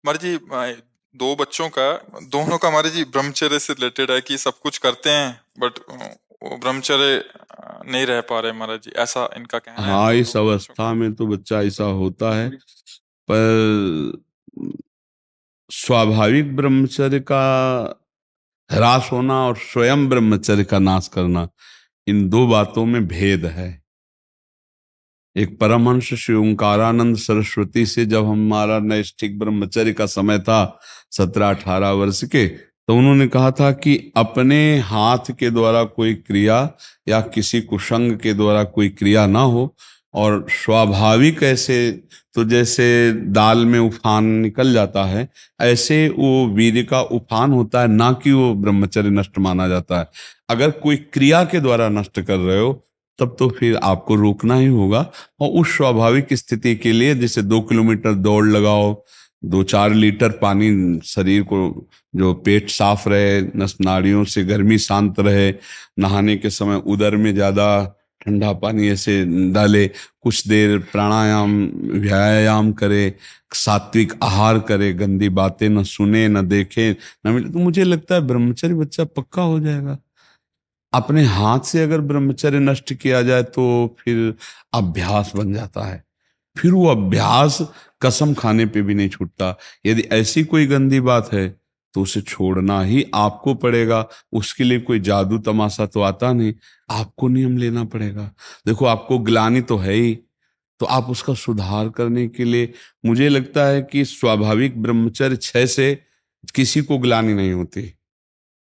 हमारे जी दो बच्चों का, दोनों का हमारे जी ब्रह्मचर्य से रिलेटेड है कि सब कुछ करते हैं बट वो ब्रह्मचर्य नहीं रह पा रहे महाराज जी, ऐसा इनका कहना है हाँ, दोनों इस बच्चों अवस्था का। में तो बच्चा ऐसा होता है। पर स्वाभाविक ब्रह्मचर्य का ह्रास होना और स्वयं ब्रह्मचर्य का नाश करना, इन दो बातों में भेद है। एक परमहंस श्री ओंकारानंद सरस्वती से जब हमारा नैष्ठिक ब्रह्मचर्य का समय था, 17-18 वर्ष के, तो उन्होंने कहा था कि अपने हाथ के द्वारा कोई क्रिया या किसी कुसंग के द्वारा कोई क्रिया ना हो, और स्वाभाविक ऐसे, तो जैसे दाल में उफान निकल जाता है, ऐसे वो वीर्य का उफान होता है, ना कि वो ब्रह्मचर्य नष्ट माना जाता है। अगर कोई क्रिया के द्वारा नष्ट कर रहे हो, तब तो फिर आपको रोकना ही होगा। और उस स्वाभाविक स्थिति के लिए, जैसे 2 किलोमीटर दौड़ लगाओ, 2-4 लीटर पानी शरीर को, जो पेट साफ रहे, नस नाड़ियों से गर्मी शांत रहे, नहाने के समय उदर में ज्यादा ठंडा पानी ऐसे डाले, कुछ देर प्राणायाम व्यायाम करे, सात्विक आहार करे, गंदी बातें न सुने न देखे न मिले, तो मुझे लगता है ब्रह्मचर्य बच्चा पक्का हो जाएगा। अपने हाथ से अगर ब्रह्मचर्य नष्ट किया जाए तो फिर अभ्यास बन जाता है। फिर वो अभ्यास कसम खाने पे भी नहीं छूटता। यदि ऐसी कोई गंदी बात है तो उसे छोड़ना ही आपको पड़ेगा। उसके लिए कोई जादू तमाशा तो आता नहीं, आपको नियम लेना पड़ेगा। देखो, आपको ग्लानि तो है ही, तो आप उसका सुधार करने के लिए, मुझे लगता है कि स्वाभाविक ब्रह्मचर्य 6 से किसी को ग्लानि नहीं होती।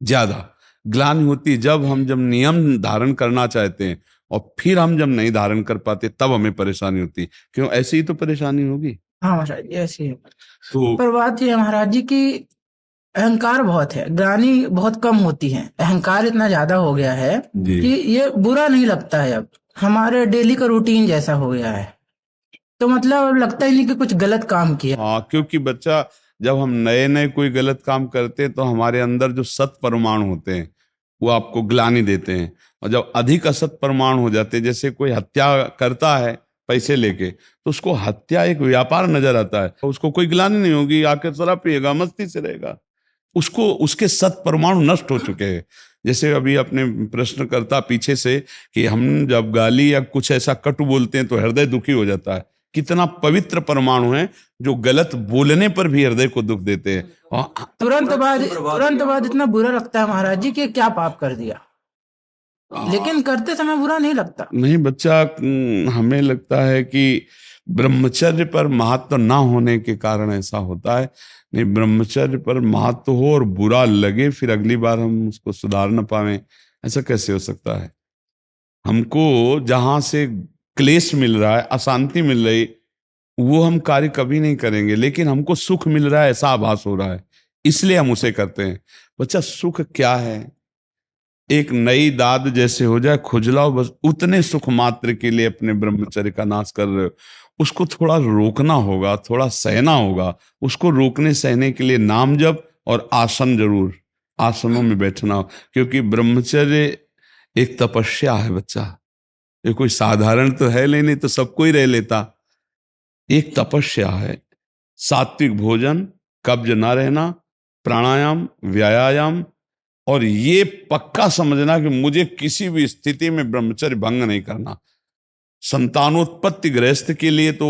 ज्यादा ग्लानि होती जब नियम धारण करना चाहते हैं, और फिर हम जब नहीं धारण कर पाते, तब हमें परेशानी होती। क्यों? ऐसी ही तो परेशानी होगी। हाँ महाराज जी, ऐसी है। तो पर बात ये है महाराज जी की अहंकार बहुत है, ग्लानि बहुत कम होती है। अहंकार इतना ज्यादा हो गया है जी, कि ये बुरा नहीं लगता है, अब हमारे डेली का रूटीन जैसा हो गया है। तो मतलब अब लगता ही नहीं कि कुछ गलत काम किया। हाँ, क्योंकि बच्चा, जब हम नए नए कोई गलत काम करते हैं तो हमारे अंदर जो सत परमाणु होते हैं वो आपको ग्लानि देते हैं। और जब अधिक असत परमाणु हो जाते हैं, जैसे कोई हत्या करता है पैसे लेके, तो उसको हत्या एक व्यापार नजर आता है, उसको कोई ग्लानि नहीं होगी, आके शराब पिएगा, मस्ती से रहेगा। उसको उसके सत परमाणु नष्ट हो चुके हैं। जैसे अभी अपने प्रश्न करता पीछे से कि हम जब गाली या कुछ ऐसा कटु बोलते हैं तो हृदय दुखी हो जाता है। कितना पवित्र परमाणु है जो गलत बोलने पर भी हृदय को दुख देते हैं। और तुरंत बाद इतना बुरा लगता है महाराज जी कि क्या पाप कर दिया, लेकिन करते समय बुरा नहीं लगता। नहीं बच्चा, हमें लगता है कि ब्रह्मचर्य पर महत्व ना होने के कारण ऐसा होता है। नहीं, ब्रह्मचर्य पर महत्व हो और बुरा लगे, फिर अगली बार हम उसको सुधार ना पाए, ऐसा कैसे हो सकता है? हमको जहां से क्लेश मिल रहा है, अशांति मिल रही, वो हम कार्य कभी नहीं करेंगे, लेकिन हमको सुख मिल रहा है ऐसा आभास हो रहा है, इसलिए हम उसे करते हैं। बच्चा, सुख क्या है? एक नई दाद जैसे हो जाए, खुजलाओ, बस उतने सुख मात्र के लिए अपने ब्रह्मचर्य का नाश कर रहे हो। उसको थोड़ा रोकना होगा, थोड़ा सहना होगा। उसको रोकने सहने के लिए नाम जप और आसन जरूर, आसनों में बैठना हो, क्योंकि ब्रह्मचर्य एक तपस्या है बच्चा। ये कोई साधारण तो है नहीं तो सबको ही रह लेता। एक तपस्या है। सात्विक भोजन, कब्ज ना रहना, प्राणायाम व्यायाम, और ये पक्का समझना कि मुझे किसी भी स्थिति में ब्रह्मचर्य भंग नहीं करना। संतानोत्पत्ति गृहस्थ के लिए तो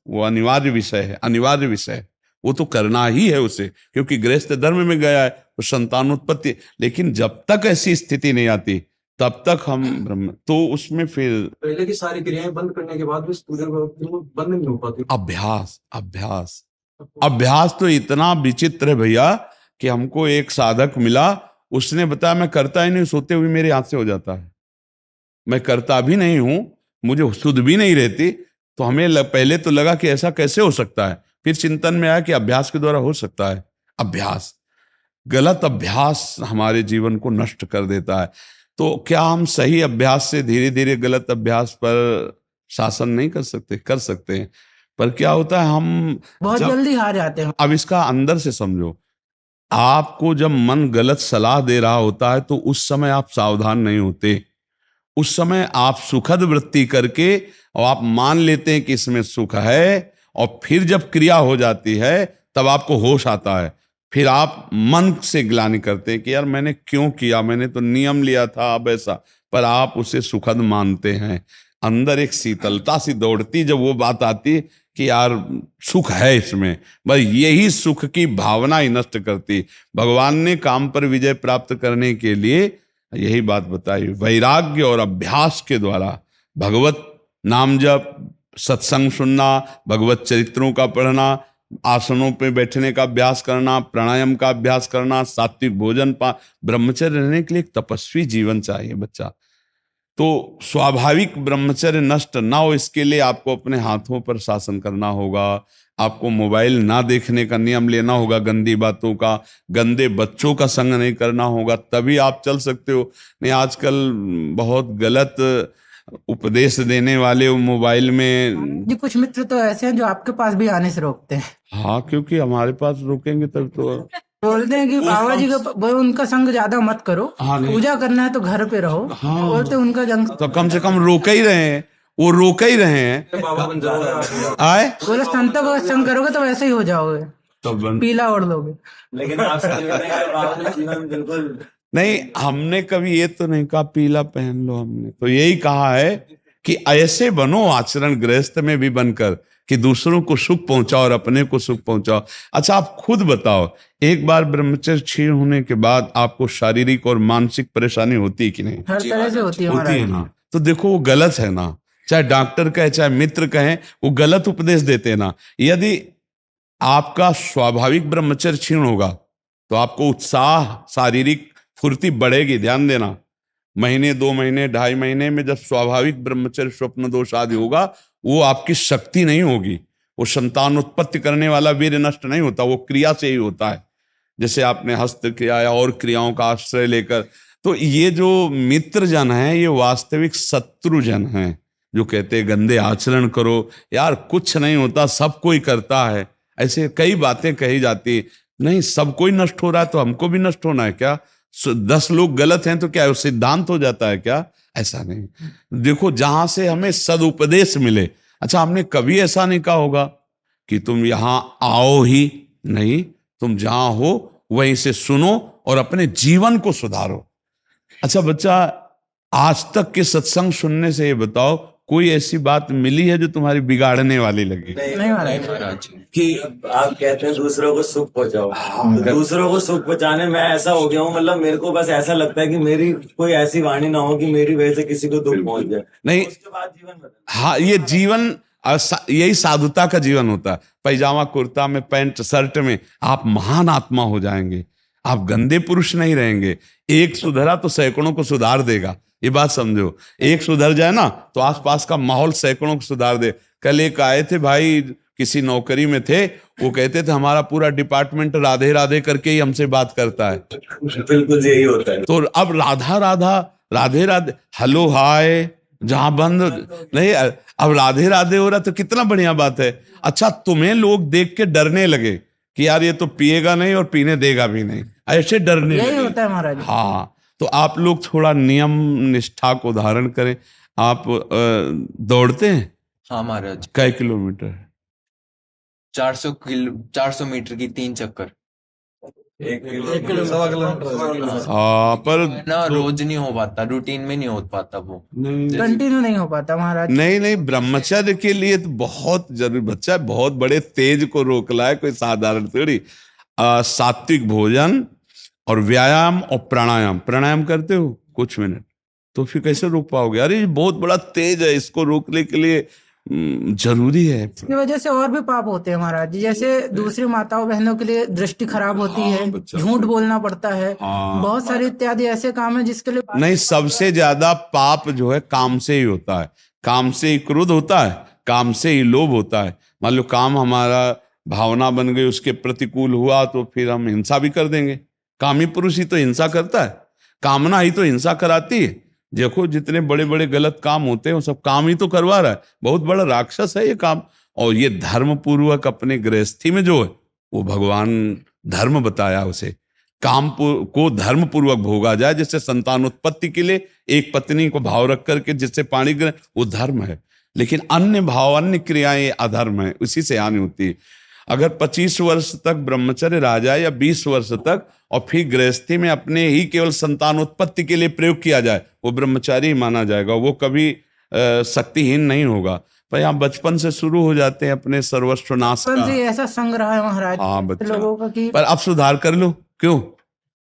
वो अनिवार्य विषय है, अनिवार्य विषय है। वो तो करना ही है उसे, क्योंकि गृहस्थ धर्म में गया है तो संतानोत्पत्ति। लेकिन जब तक ऐसी स्थिति नहीं आती, तब तक हम ब्रह्म, तो उसमें फिर पहले की सारी क्रियाएं बंद करने के बाद भी पूजा बंद नहीं हो पाती। अभ्यास, अभ्यास, अभ्यास तो इतना विचित्र है भैया कि हमको एक साधक मिला, उसने बताया मैं करता ही नहीं, सोते हुए मेरे हाथ से हो जाता है। मैं करता भी नहीं हूं, मुझे सुध भी नहीं रहती। तो हमें पहले तो लगा कि ऐसा कैसे हो सकता है, फिर चिंतन में आया कि अभ्यास के द्वारा हो सकता है। अभ्यास, गलत अभ्यास हमारे जीवन को नष्ट कर देता है। तो क्या हम सही अभ्यास से धीरे धीरे गलत अभ्यास पर शासन नहीं कर सकते? कर सकते हैं। पर क्या होता है, हम बहुत जब, जल्दी हार जाते हैं। अब इसका अंदर से समझो, आपको जब मन गलत सलाह दे रहा होता है तो उस समय आप सावधान नहीं होते। उस समय आप सुखद वृत्ति करके और आप मान लेते हैं कि इसमें सुख है, और फिर जब क्रिया हो जाती है तब आपको होश आता है। फिर आप मन से ग्लानि करते हैं कि यार मैंने क्यों किया, मैंने तो नियम लिया था अब ऐसा, पर आप उसे सुखद मानते हैं। अंदर एक शीतलता सी दौड़ती जब वो बात आती कि यार सुख है इसमें, बस यही सुख की भावना ही नष्ट करती। भगवान ने काम पर विजय प्राप्त करने के लिए यही बात बताई, वैराग्य और अभ्यास के द्वारा भगवत नाम जप, सत्संग सुनना, भगवत चरित्रों का पढ़ना, आसनों पे बैठने का अभ्यास करना, प्राणायाम का अभ्यास करना, सात्विक भोजन ब्रह्मचर्य रहने के लिए एक तपस्वी जीवन चाहिए बच्चा। तो स्वाभाविक ब्रह्मचर्य नष्ट ना हो इसके लिए आपको अपने हाथों पर शासन करना होगा। आपको मोबाइल ना देखने का नियम लेना होगा, गंदी बातों का, गंदे बच्चों का संग नहीं करना होगा, तभी आप चल सकते हो। नहीं आजकल बहुत गलत उपदेश देने वाले मोबाइल में। जी कुछ मित्र तो ऐसे हैं जो आपके पास भी आने से रोकते हैं। हाँ, क्योंकि हमारे पास रुकेंगे तब तो। बोलते हैं कि बाबा जी का उनका संग ज्यादा मत करो, हाँ, पूजा करना है तो घर पे रहो। हाँ, बोलते उनका जंग तो कम से कम रोक ही रहे हैं, वो रोक ही रहे हैं। बाबा बन जाओगे आए बोले संतों का संग करोगे तो वैसे ही हो जाओगे, तो पीला ओढ़ लोगे। लेकिन आपसे बाबा ने जीवन बिल्कुल नहीं, हमने कभी ये तो नहीं कहा पीला पहन लो, हमने तो यही कहा है कि ऐसे बनो आचरण गृहस्थ में भी बनकर कि दूसरों को सुख पहुंचाओ और अपने को सुख पहुंचाओ। अच्छा आप खुद बताओ, एक बार ब्रह्मचर्य क्षीण होने के बाद आपको शारीरिक और मानसिक परेशानी होती है कि नहीं? हर तरह से होती है होती है महाराज। ना। तो देखो वो गलत है ना, चाहे डॉक्टर कहे चाहे मित्र कहें, वो गलत उपदेश देते हैं ना। यदि आपका स्वाभाविक ब्रह्मचर्य क्षीण होगा तो आपको उत्साह, शारीरिक फुर्ती बढ़ेगी। ध्यान देना, महीने 2 महीने 2.5 महीने में जब स्वाभाविक ब्रह्मचर्य स्वप्न दोष आदि होगा, वो आपकी शक्ति नहीं होगी। वो संतान उत्पत्ति करने वाला वीर्य नष्ट नहीं होता, वो क्रिया से ही होता है। जैसे आपने हस्त क्रिया या और क्रियाओं का आश्रय लेकर। तो ये जो मित्र जन है ये वास्तविक शत्रु जन है, जो कहते हैं गंदे आचरण करो। यार कुछ नहीं होता, सब कोई करता है। ऐसे कई बातें कही जाती, नहीं सब कोई नष्ट हो रहा है तो हमको भी नष्ट होना है क्या? 10 लोग गलत हैं तो क्या वो सिद्धांत हो जाता है क्या? ऐसा नहीं। देखो जहां से हमें सदुपदेश मिले। अच्छा हमने कभी ऐसा नहीं कहा होगा कि तुम यहां आओ ही नहीं, तुम जहां हो वहीं से सुनो और अपने जीवन को सुधारो। अच्छा बच्चा, आज तक के सत्संग सुनने से ये बताओ कोई ऐसी बात मिली है जो तुम्हारी बिगाड़ने वाली लगी? नहीं महाराज। कि आप कहते हैं दूसरों को सुख पहुंचाओ, तो दूसरों को सुख पहुंचाने में ऐसा हो गया हूँ, मतलब मेरे को बस ऐसा लगता है कि मेरी कोई ऐसी वाणी ना हो कि मेरी वजह से किसी को दुख पहुंच जाए। नहीं, उसके बाद जीवन बदल। हाँ ये जीवन यही साधुता का जीवन होता है। पैजामा कुर्ता में, पैंट शर्ट में आप महान आत्मा हो जाएंगे, आप गंदे पुरुष नहीं रहेंगे। एक सुधरा तो सैकड़ों को सुधार देगा, ये बात समझो। एक सुधर जाए ना तो आसपास का माहौल सैकड़ों को सुधार दे। कल एक आए थे भाई, किसी नौकरी में थे, वो कहते थे हमारा पूरा डिपार्टमेंट राधे राधे करके ही हमसे बात करता है। बिल्कुल यही होता है। तो अब राधा राधा, राधे राधे, हेलो हाय जहां बंद नहीं, अब राधे राधे हो रहा तो कितना बढ़िया बात है। अच्छा तुम्हें लोग देख के डरने लगे कि यार ये तो पिएगा नहीं और पीने देगा भी नहीं, ऐसे डरने यही लगे। होता है महाराज। हाँ, तो आप लोग थोड़ा नियम निष्ठा को धारण करें। आप दौड़ते हैं? हाँ महाराज, कई किलोमीटर? 400 मीटर की 3 चक्कर। 1 किलोमीटर पर ना रोज नहीं हो पाता, रूटीन में नहीं हो पाता वो। कंटिन्यू नहीं हो पाता महाराज। नहीं, ब्रह्मचर्य के लिए तो बहुत जरूरी। बच्चा बहुत बड़े तेज को रोक ला है, कोई साधारण थोड़ी। सात्विक भोजन और व्यायाम और प्राणायाम। प्राणायाम करते हो कुछ मिनट, तो फिर कैसे रोक पाओगे? अरे ये बहुत बड़ा तेज है, इसको रोकने के लिए जरूरी है। इसकी वजह से और भी पाप होते हैं महाराज जी, जैसे दूसरी माताओं बहनों के लिए दृष्टि खराब होती है, झूठ बोलना पड़ता है, बहुत सारे इत्यादि ऐसे काम है जिसके लिए नहीं, सबसे ज्यादा पाप जो है काम से ही होता है। काम से ही क्रोध होता है, काम से ही लोभ होता है। मान लो काम हमारा भावना बन गई, उसके प्रतिकूल हुआ तो फिर हम हिंसा भी कर देंगे। कामी पुरुष ही तो हिंसा करता है, कामना ही तो हिंसा कराती है। देखो जितने बड़े बड़े गलत काम होते हैं वो सब काम ही तो करवा रहा है। बहुत बड़ा राक्षस है ये काम। और ये धर्म पूर्वक अपने गृहस्थी में जो है वो भगवान धर्म बताया, उसे काम को धर्म पूर्वक भोगा जाए। जैसे संतानोत्पत्ति के लिए एक पत्नी को भाव रख करके जिससे पाणी ग्रहण, वो धर्म है। लेकिन अन्य भाव, अन्य क्रियाएं अधर्म है, उसी से हानि होती है। अगर 25 वर्ष तक ब्रह्मचर्य रह जाए या 20 वर्ष तक और फिर गृहस्थी में अपने ही केवल संतान उत्पत्ति के लिए प्रयोग किया जाए, वो ब्रह्मचारी ही माना जाएगा, वो कभी शक्तिहीन नहीं होगा। पर यहाँ बचपन से शुरू हो जाते हैं अपने सर्वस्व नाश बचपन का। से ऐसा संग्रह है महाराज हाँ बच्चा, लोगों का कि पर अब सुधार कर लो। क्यों?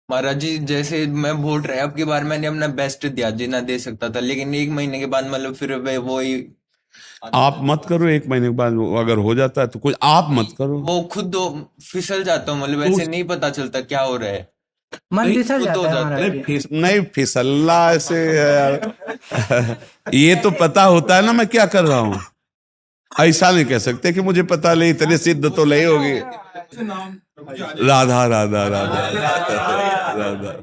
महाराज जी जैसे मैं वोट रहे अब की बार मैंने अपना बेस्ट दिया जितना दे सकता था, लेकिन 1 महीने के बाद मतलब फिर वही आप मत करो, 1 महीने के बाद अगर हो जाता है तो कुछ आप मत करो। वो खुद फिसल जाता हूँ, मतलब ऐसे नहीं पता चलता क्या हो रहा है, मन फिसल खुद हो जाता है जाता महाराज है। जी। नहीं फिसलना ऐसे यार। ये तो पता होता है ना मैं क्या कर रहा हूँ। ऐसा नहीं कह सकते कि मुझे पता नहीं, इतने सिद्ध तो नहीं होगी। राधा राधा राधा राधा राधा।